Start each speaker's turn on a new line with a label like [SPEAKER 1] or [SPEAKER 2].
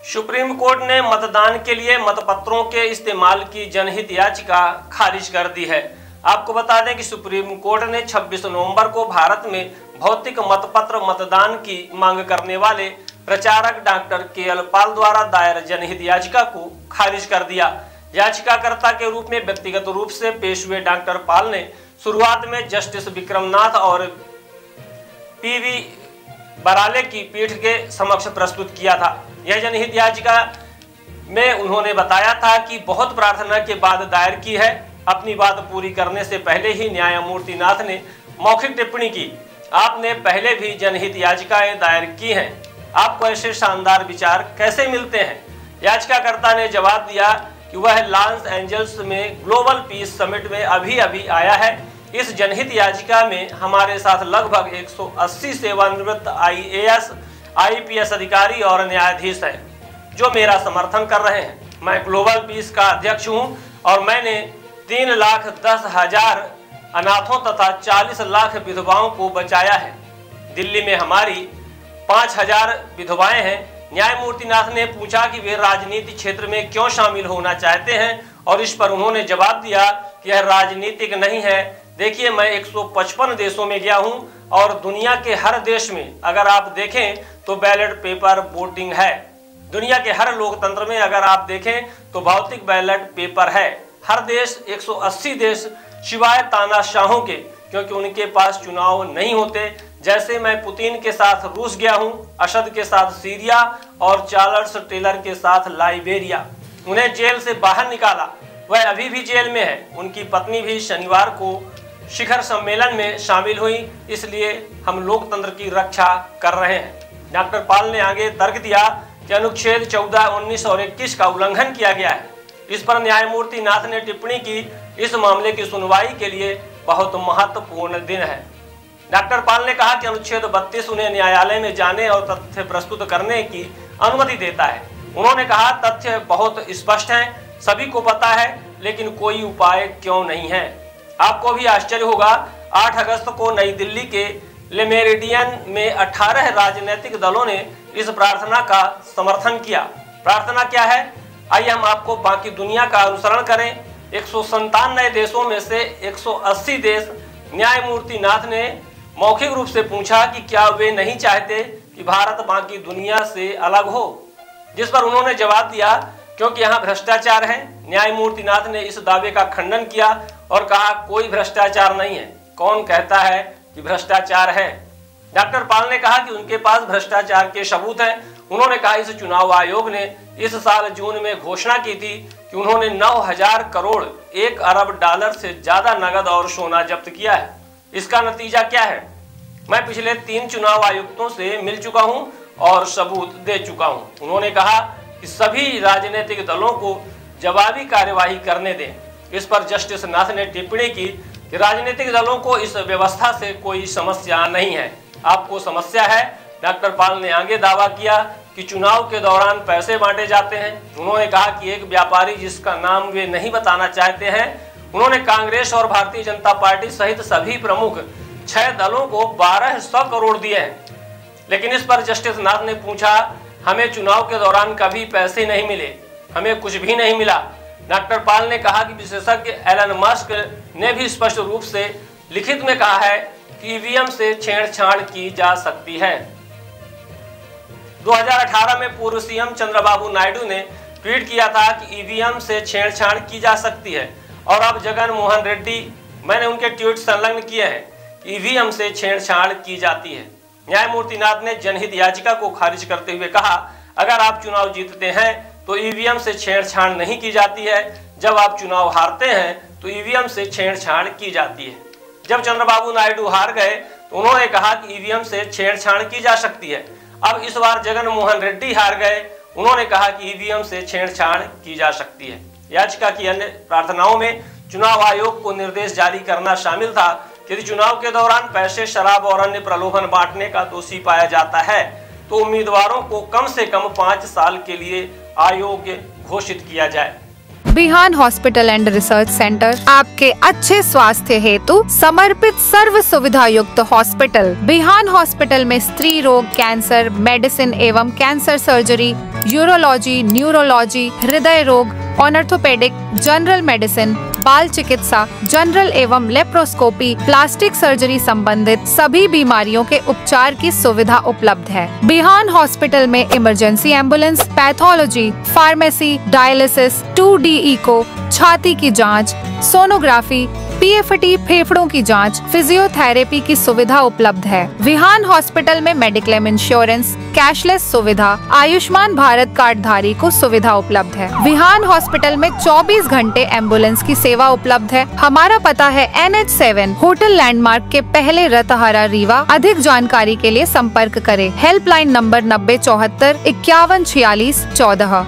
[SPEAKER 1] Supreme court ने मतदान के लिए मतपत्रों के इस्तेमाल की जनहित याचिका खारिज कर दी है। आपको बता दें कि सुप्रीम कोर्ट ने 26 नवंबर को भारत में भौतिक मतपत्र मतदान की मांग करने वाले प्रचारक डॉक्टर के.एल. पाल द्वारा दायर जनहित याचिका को खारिज कर दिया। याचिकाकर्ता के रूप में व्यक्तिगत रूप से पेश हुए डॉक्टर पाल ने शुरुआत में जस्टिस विक्रमनाथ और पी.वी. बराले की पीठ के समक्ष प्रस्तुत किया था। यह जनहित याचिका में उन्होंने बताया था कि बहुत प्रार्थना के बाद दायर की है। अपनी बात पूरी करने से पहले ही न्यायमूर्ति नाथ ने मौखिक टिप्पणी की। आपने पहले भी जनहित याचिकाएं दायर की हैं, आपको ऐसे शानदार विचार कैसे मिलते हैं? याचिकाकर्ता ने जवाब दिया कि वह लॉस एंजल्स में ग्लोबल पीस समिट में अभी अभी आया है। इस जनहित याचिका में हमारे साथ लगभग 180 सेवानिवृत्त IAS, IPS अधिकारी और न्यायाधीश हैं जो मेरा समर्थन कर रहे हैं। मैं ग्लोबल पीस का अध्यक्ष हूं और मैंने 3,10,000 अनाथों तथा 40 लाख विधवाओं को बचाया है। दिल्ली में हमारी 5,000 विधवाएं हैं। न्यायमूर्ति नाथ ने पूछा कि वे राजनीति क्षेत्र में क्यों शामिल होना चाहते हैं और इस पर उन्होंने जवाब दिया कि यह राजनीतिक नहीं है। देखिए, मैं 155 देशों में गया हूं और दुनिया के हर देश में अगर आप देखें तो बैलेट पेपर वोटिंग है। दुनिया के हर लोकतंत्र में अगर आप देखें तो भौतिक बैलेट पेपर है। हर देश 180 देश सिवाय तानाशाहों के, क्योंकि उनके पास चुनाव नहीं होते। जैसे मैं पुतिन के साथ रूस गया हूं, असद के साथ सीरिया और चार्ल्स टेलर के साथ लाइबेरिया। उन्हें जेल से बाहर निकाला, वह अभी भी जेल में है। उनकी पत्नी भी शनिवार को शिखर सम्मेलन में शामिल हुई, इसलिए हम लोकतंत्र की रक्षा कर रहे हैं। डॉक्टर पाल ने आगे तर्क दिया कि अनुच्छेद 14, 19 और 21 का उल्लंघन किया गया है। इस पर न्यायमूर्ति नाथ ने टिप्पणी की, इस मामले की सुनवाई के लिए बहुत महत्वपूर्ण दिन है। डॉक्टर पाल ने कहा कि अनुच्छेद 32 उन्हें न्यायालय में जाने और तथ्य प्रस्तुत करने की अनुमति देता है। उन्होंने कहा, तथ्य बहुत स्पष्ट हैं, सभी को पता है, लेकिन कोई उपाय क्यों नहीं है? आपको भी आश्चर्य होगा, 8 अगस्त को नई दिल्ली के ले मेरिडियन में 18 राजनीतिक दलों ने इस प्रार्थना का समर्थन किया। प्रार्थना क्या है? आइए हम आपको बाकी दुनिया का अनुसरण करें। 197 देशों में से 180 देश। न्यायमूर्ति नाथ ने मौखिक रूप से पूछा कि क्या वे नहीं चाहते कि भारत बाकी दुनिया से अलग हो, जिस पर उन्होंने जवाब दिया, क्योंकि यहाँ भ्रष्टाचार है। न्यायमूर्ति नाथ ने इस दावे का खंडन किया और कहा, कोई भ्रष्टाचार नहीं है। कौन कहता है कि भ्रष्टाचार है? डॉक्टर पाल ने कहा कि उनके पास भ्रष्टाचार के सबूत हैं। उन्होंने कहा, इस चुनाव आयोग ने इस साल जून में घोषणा की थी कि उन्होंने 9,000 करोड़ $1 अरब से ज्यादा नगद और सोना जब्त किया है। इसका नतीजा क्या है? मैं पिछले 3 चुनाव आयुक्तों से मिल चुका हूं और सबूत दे चुका हूं। उन्होंने कहा कि सभी राजनीतिक दलों को जवाबी कार्यवाही करने दें। इस पर जस्टिस नाथ ने टिप्पणी की कि राजनीतिक दलों को इस व्यवस्था से कोई समस्या नहीं है, आपको समस्या है। डॉक्टर पाल ने आगे दावा किया कि चुनाव के दौरान पैसे बांटे जाते हैं। उन्होंने कहा कि एक व्यापारी, जिसका नाम वे नहीं बताना चाहते हैं, उन्होंने कांग्रेस और भारतीय जनता पार्टी सहित सभी प्रमुख 6 दलों को 1,200 करोड़ दिए हैं। लेकिन इस पर जस्टिस नाथ ने पूछा, हमें चुनाव के दौरान कभी पैसे नहीं मिले, हमें कुछ भी नहीं मिला। डॉक्टर पाल ने कहा कि विशेषज्ञ एलन मस्क ने भी स्पष्ट रूप से लिखित में कहा है कि EVM से छेड़छाड़ की जा सकती है। 2018 में पूर्व CM चंद्रबाबू नायडू ने ट्वीट किया था कि EVM से छेड़छाड़ की जा सकती है और अब जगन मोहन रेड्डी, मैंने उनके ट्वीट संलग्न किए हैं कि EVM से छेड़छाड़ की जाती है। न्यायमूर्ति नाथ ने जनहित याचिका को खारिज करते हुए कहा, अगर आप चुनाव जीतते हैं तो EVM से छेड़छाड़ नहीं की जाती है, जब आप चुनाव हारते हैं तो EVM से छेड़छाड़ की जाती है। जब चंद्रबाबू नायडू हार गए तो उन्होंने कहा कि EVM से छेड़छाड़ की जा सकती है। अब इस बार जगन मोहन रेड्डी हार गए, उन्होंने कहा कि EVM से छेड़छाड़ की जा सकती है। याचिका की अन्य प्रार्थनाओं में चुनाव आयोग को निर्देश जारी करना शामिल था कि यदि चुनाव के दौरान पैसे, शराब और अन्य प्रलोभन बांटने का दोषी पाया जाता है तो उम्मीदवारों को कम से कम 5 साल के लिए अयोग्य घोषित किया जाए।
[SPEAKER 2] बिहान हॉस्पिटल एंड रिसर्च सेंटर आपके अच्छे स्वास्थ्य हेतु समर्पित सर्व सुविधा युक्त हॉस्पिटल। बिहान हॉस्पिटल में स्त्री रोग, कैंसर, मेडिसिन एवं कैंसर सर्जरी, यूरोलॉजी, न्यूरोलॉजी, हृदय रोग, ऑर्थोपेडिक, जनरल मेडिसिन, बाल चिकित्सा, जनरल एवं लेप्रोस्कोपी, प्लास्टिक सर्जरी संबंधित सभी बीमारियों के उपचार की सुविधा उपलब्ध है। बिहान हॉस्पिटल में emergency ambulance, pathology, pharmacy, dialysis, 2D echo, छाती की जांच, सोनोग्राफी, PFT फेफड़ों की जांच, फिजियोथेरेपी की सुविधा उपलब्ध है। विहान हॉस्पिटल में मेडिक्लेम इंश्योरेंस, कैशलेस सुविधा, आयुष्मान भारत कार्ड धारी को सुविधा उपलब्ध है। विहान हॉस्पिटल में 24 घंटे एम्बुलेंस की सेवा उपलब्ध है। हमारा पता है NH7 होटल लैंडमार्क के पहले रतहरा, रीवा। अधिक जानकारी के लिए संपर्क करें। Helpline number 9074 5146 14।